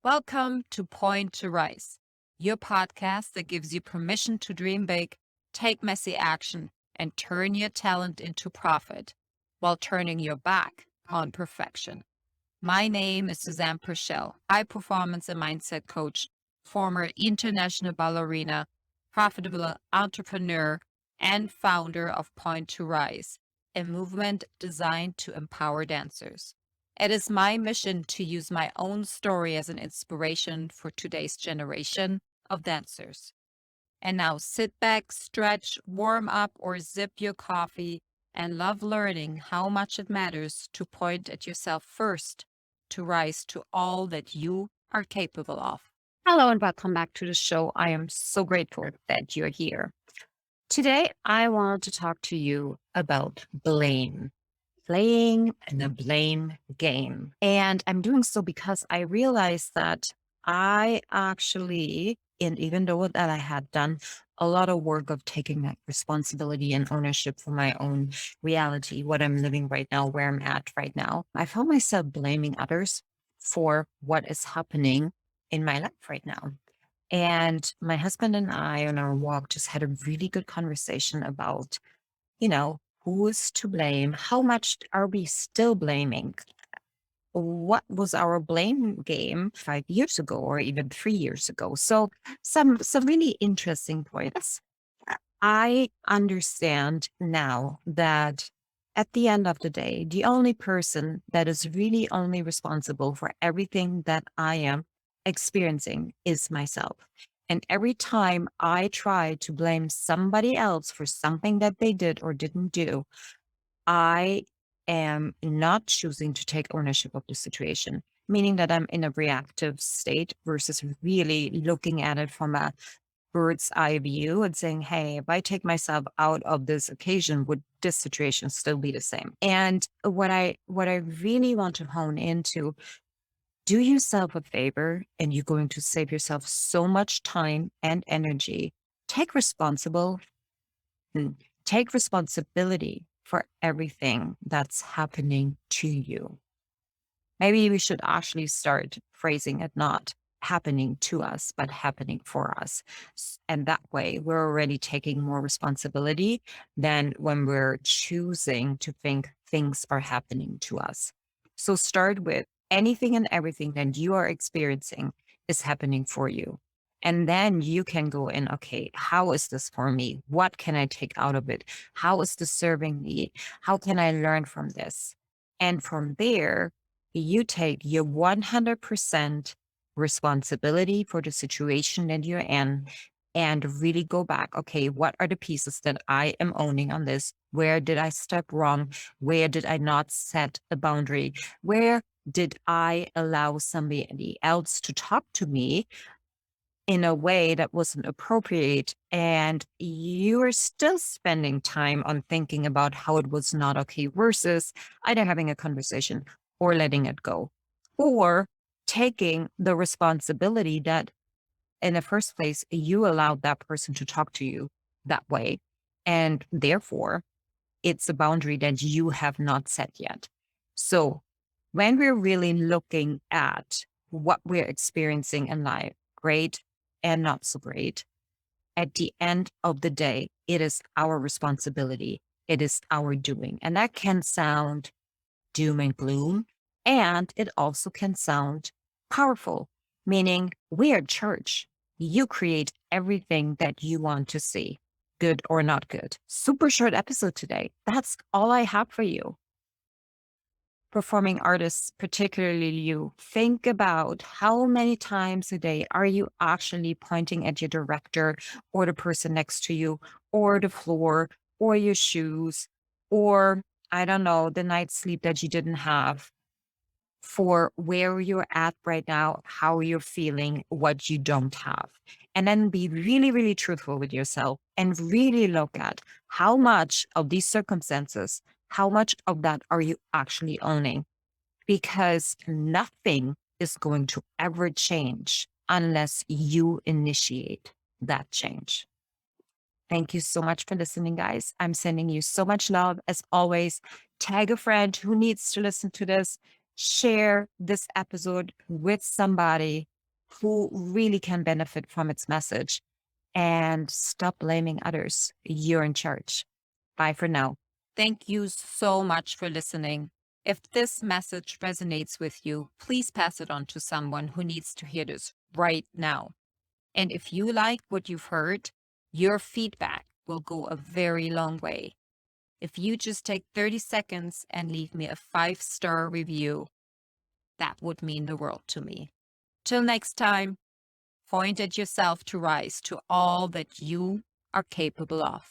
Welcome to Point to Rise, your podcast that gives you permission to dream big, take messy action, and turn your talent into profit while turning your back on perfection. My name is Susanne, high performance and mindset coach, former international ballerina, profitable entrepreneur, and founder of Point to Rise, a movement designed to empower dancers. It is my mission to use my own story as an inspiration for today's generation of dancers. And now sit back, stretch, warm up, or sip your coffee and love learning how much it matters to point at yourself first to rise to all that you are capable of. Hello, and welcome back to the show. I am so grateful that you're here. Today, I want to talk to you about blame, playing the blame game. And I'm doing so because I realized that I actually, and even though that I had done a lot of work of taking that responsibility and ownership for my own reality, what I'm living right now, where I'm at right now, I found myself blaming others for what is happening in my life right now. And my husband and I on our walk just had a really good conversation about, who is to blame? How much are we still blaming? What was our blame game 5 years ago or even 3 years ago? So some really interesting points. I understand now that at the end of the day, the only person that is really only responsible for everything that I am experiencing is myself. And every time I try to blame somebody else for something that they did or didn't do, I am not choosing to take ownership of the situation, meaning that I'm in a reactive state versus really looking at it from a bird's eye view and saying, hey, if I take myself out of this occasion, would this situation still be the same? And what I really want to hone into, do yourself a favor and you're going to save yourself so much time and energy. Take responsible Take responsibility for everything that's happening to you. Maybe we should actually start phrasing it not happening to us, but happening for us. And that way, we're already taking more responsibility than when we're choosing to think things are happening to us. So start with anything and everything that you are experiencing is happening for you. And then you can go in, okay, how is this for me? What can I take out of it? How is this serving me? How can I learn from this? And from there, you take your 100% responsibility for the situation that you're in and really go back. Okay, what are the pieces that I am owning on this? Where did I step wrong? Where did I not set a boundary? Where did I allow somebody else to talk to me in a way that wasn't appropriate? And you are still spending time on thinking about how it was not okay versus either having a conversation or letting it go, or taking the responsibility that in the first place, you allowed that person to talk to you that way. And therefore, it's a boundary that you have not set yet. So when we're really looking at what we're experiencing in life, great and not so great, at the end of the day, it is our responsibility. It is our doing. And that can sound doom and gloom. And it also can sound powerful, meaning we're at church. You create everything that you want to see, good or not good. Super short episode today. That's all I have for you. Performing artists, particularly you, think about how many times a day are you actually pointing at your director or the person next to you or the floor or your shoes or, I don't know, the night's sleep that you didn't have for where you're at right now, how you're feeling, what you don't have. And then be really, really truthful with yourself and really look at how much of these circumstances, how much of that are you actually owning? Because nothing is going to ever change unless you initiate that change. Thank you so much for listening, guys. I'm sending you so much love. As always, tag a friend who needs to listen to this. Share this episode with somebody who really can benefit from its message, and stop blaming others. You're in charge. Bye for now. Thank you so much for listening. If this message resonates with you, please pass it on to someone who needs to hear this right now. And if you like what you've heard, your feedback will go a very long way. If you just take 30 seconds and leave me a 5-star review, that would mean the world to me. Till next time, point at yourself to rise to all that you are capable of.